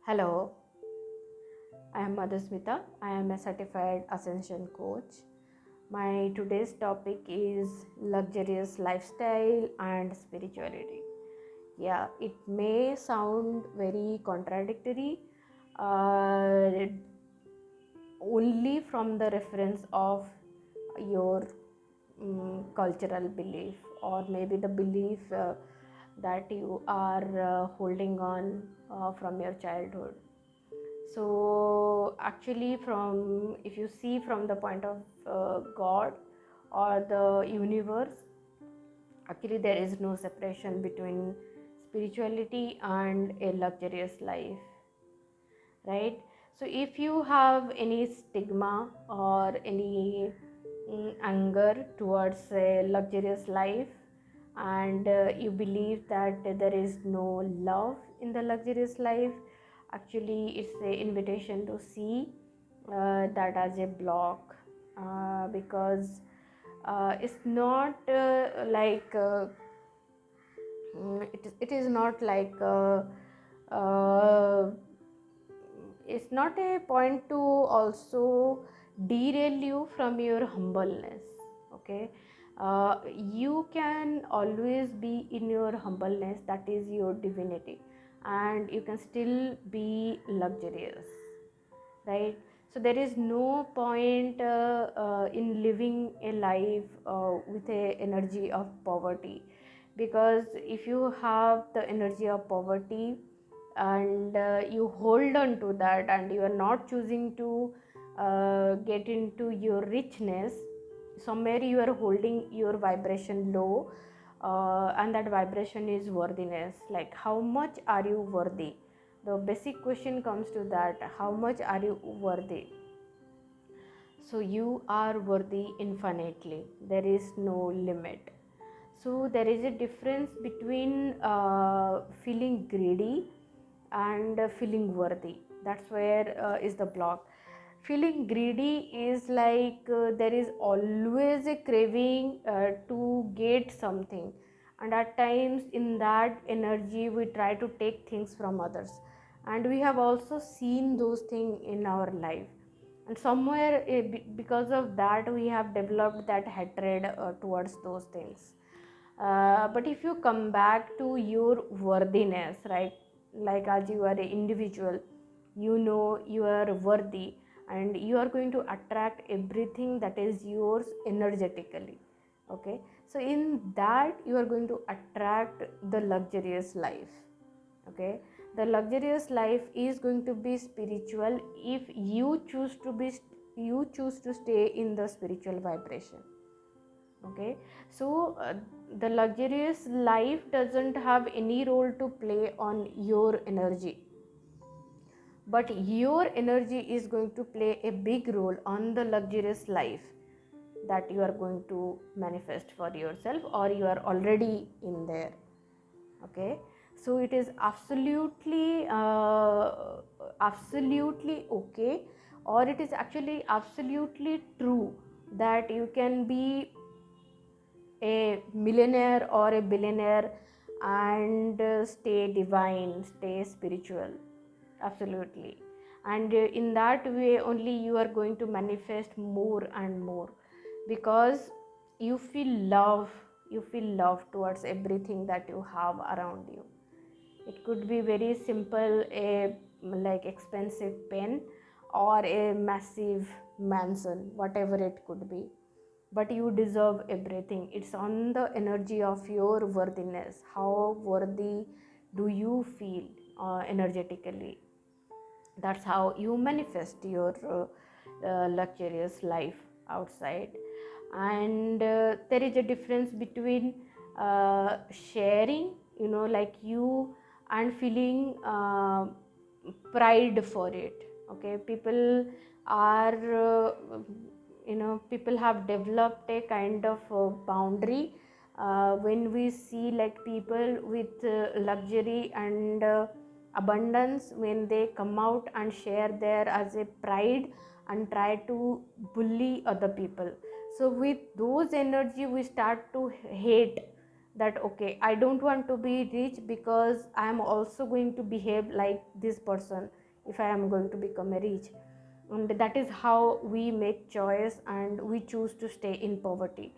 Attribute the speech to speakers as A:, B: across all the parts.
A: Hello, I am Madhusmita. I am a certified ascension coach. My today's topic is luxurious lifestyle and spirituality. Yeah, it may sound very contradictory, uh, only from the reference of your cultural belief, or maybe the belief that you are holding on from your childhood. So actually, from if you see from the point of God or the universe, actually there is no separation between spirituality and a luxurious life, right? So if you have any stigma or any anger towards a luxurious life, and you believe that there is no love in the luxurious life, actually it's an invitation to see that as a block, because it's not it is not like uh, it's not a point to also derail you from your humbleness. Okay, you can always be in your humbleness, that is your divinity, and you can still be luxurious, right? So there is no point in living a life with a energy of poverty, because if you have the energy of poverty and you hold on to that and you are not choosing to get into your richness, somewhere you are holding your vibration low, and that vibration is worthiness. Like, how much are you worthy? The basic question comes to that: how much are you worthy? So you are worthy infinitely, there is no limit. So there is a difference between feeling greedy and feeling worthy. That's where is the block. Feeling greedy is like there is always a craving to get something, and at times in that energy we try to take things from others, and we have also seen those things in our life, and somewhere because of that we have developed that hatred towards those things. But if you come back to your worthiness, right, like as you are an individual, you know you are worthy, and you are going to attract everything that is yours energetically. Okay, so in that you are going to attract the luxurious life. Okay, the luxurious life is going to be spiritual if you choose to stay in the spiritual vibration. Okay, so the luxurious life doesn't have any role to play on your energy, but your energy is going to play a big role on the luxurious life that you are going to manifest for yourself, or you are already in there. Okay, so it is absolutely okay, or it is actually absolutely true that you can be a millionaire or a billionaire and stay divine, stay spiritual. Absolutely. And in that way only you are going to manifest more and more, because you feel love, you feel love towards everything that you have around you. It could be very simple, a like expensive pen, or a massive mansion, whatever it could be, but you deserve everything. It's on the energy of your worthiness. How worthy do you feel energetically? That's how you manifest your luxurious life outside. And there is a difference between sharing, like you, and feeling pride for it. Okay, people are people have developed a kind of boundary when we see like people with luxury and abundance, when they come out and share there as a pride and try to bully other people. So with those energy we start to hate that okay, I don't want to be rich because I am also going to behave like this person if I am going to become a rich. And that is how we make choice and we choose to stay in poverty.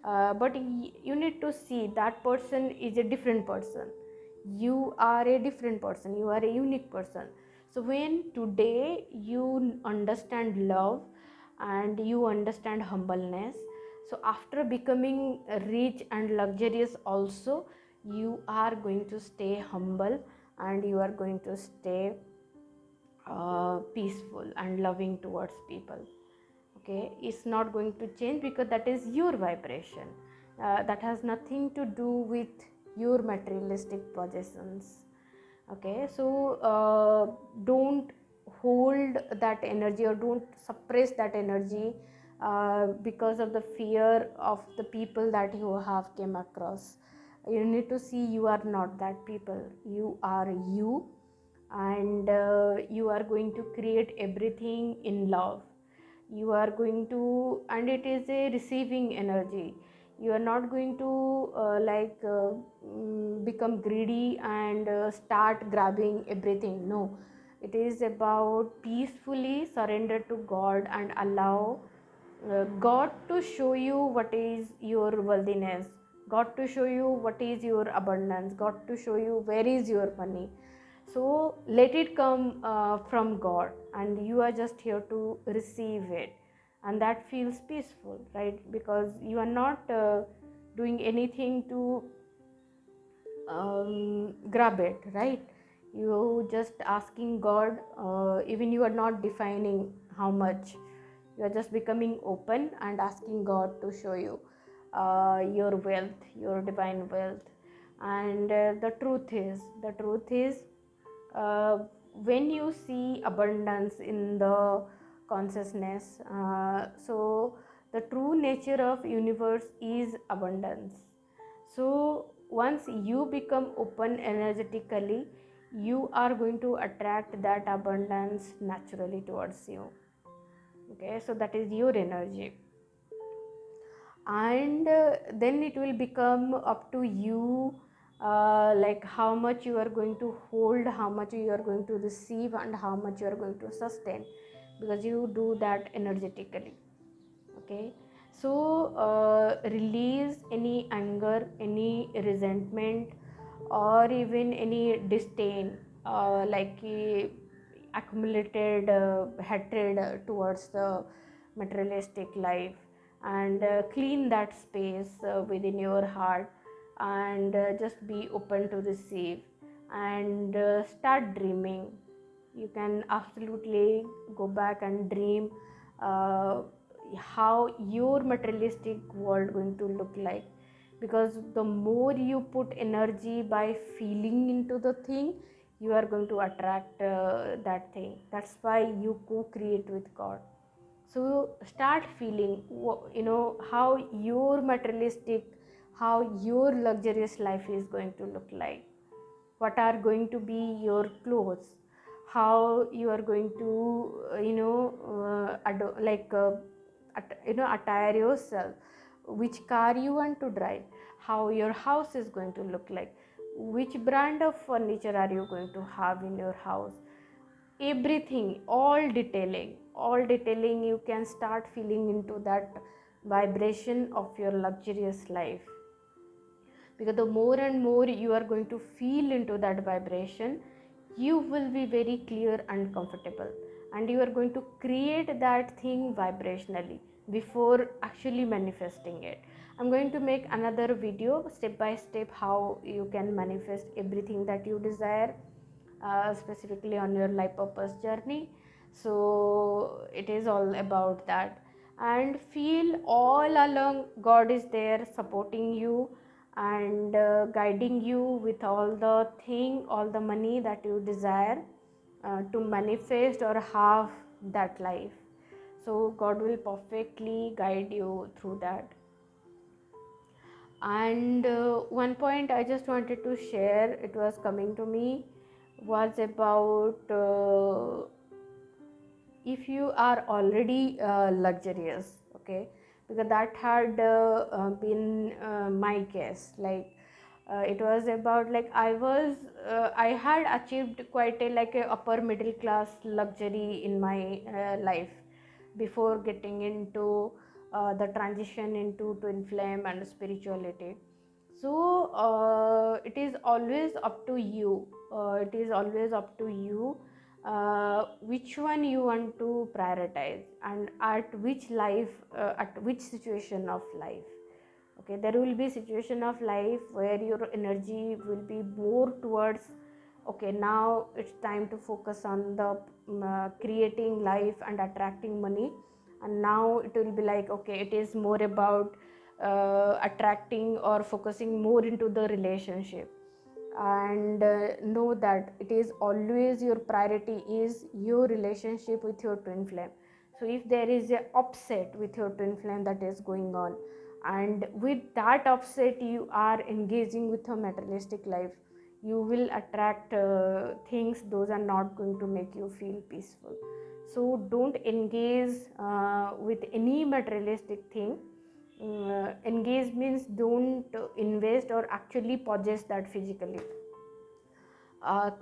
A: But you need to see that person is a different person, you are a different person, you are a unique person. So when today you understand love and you understand humbleness, so after becoming rich and luxurious also, you are going to stay humble and you are going to stay peaceful and loving towards people. Okay, it's not going to change because that is your vibration. That has nothing to do with your materialistic possessions. Okay, so don't hold that energy or don't suppress that energy because of the fear of the people that you have came across. You need to see you are not that people, you are you, and you are going to create everything in love. You are going to, and it is a receiving energy. You are not going to become greedy and start grabbing everything. No, it is about peacefully surrender to God and allow God to show you what is your worthiness, God to show you what is your abundance, God to show you where is your money. So let it come from God, and you are just here to receive it, and that feels peaceful, right? Because you are not doing anything to grab it, right? You just asking God, even you are not defining how much, you are just becoming open and asking God to show you your wealth, your divine wealth. And the truth is uh, when you see abundance in the consciousness, so the true nature of universe is abundance. So once you become open energetically, you are going to attract that abundance naturally towards you. Okay, so that is your energy. And then it will become up to you, like how much you are going to hold, how much you are going to receive, and how much you are going to sustain, because you do that energetically. Okay, so release any anger, any resentment, or even any disdain, accumulated hatred towards the materialistic life, and clean that space within your heart, and just be open to receive, and start dreaming. You can absolutely go back and dream uh, how your materialistic world going to look like, because the more you put energy by feeling into the thing, you are going to attract that thing. That's why you co-create with God. So start feeling, how your materialistic, how your luxurious life is going to look like, what are going to be your clothes, how you are going to attire yourself, which car you want to drive, how your house is going to look like, which brand of furniture are you going to have in your house. Everything, all detailing, you can start feeling into that vibration of your luxurious life, because the more and more you are going to feel into that vibration, you will be very clear and comfortable, and you are going to create that thing vibrationally before actually manifesting it. I'm going to make another video step by step how you can manifest everything that you desire, specifically on your life purpose journey. So it is all about that, and feel all along God is there supporting you and guiding you with all the thing, all the money that you desire to manifest or have that life. So God will perfectly guide you through that. And one point I just wanted to share, it was coming to me, was about if you are already luxurious. Okay, because that had been my case. Like It was about like I had achieved quite a like a upper middle class luxury in my life before getting into the transition into twin flame and spirituality. So it is always up to you. It is always up to you which one you want to prioritize and at which life, at which situation of life. Okay, there will be situation of life where your energy will be more towards, okay, now it's time to focus on the creating life and attracting money, and now it will be like, okay, it is more about attracting or focusing more into the relationship. And know that it is always your priority is your relationship with your twin flame. So if there is a upset with your twin flame that is going on, and with that upset you are engaging with a materialistic life, you will attract things those are not going to make you feel peaceful. So don't engage with any materialistic thing. Engage means don't invest or actually possess that physically.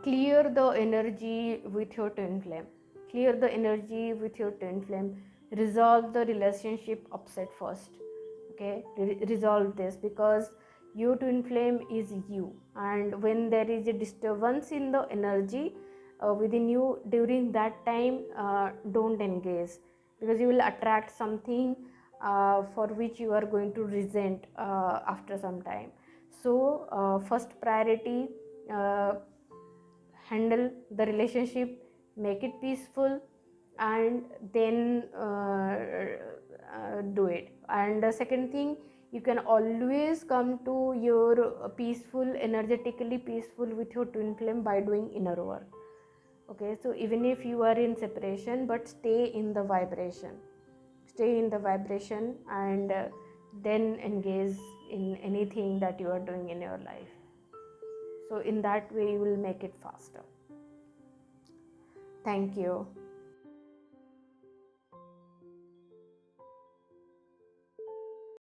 A: Clear the energy with your twin flame. Clear the energy with your twin flame. Resolve the relationship upset first. Okay, resolve this, because your twin flame is you, and when there is a disturbance in the energy within you during that time, don't engage, because you will attract something for which you are going to resent after some time. So first priority, uh, handle the relationship, make it peaceful, and then do it. And the second thing, you can always come to your peaceful, energetically peaceful with your twin flame by doing inner work. Okay, so even if you are in separation, but stay in the vibration, stay in the vibration, and then engage in anything that you are doing in your life. So in that way you will make it faster. Thank you.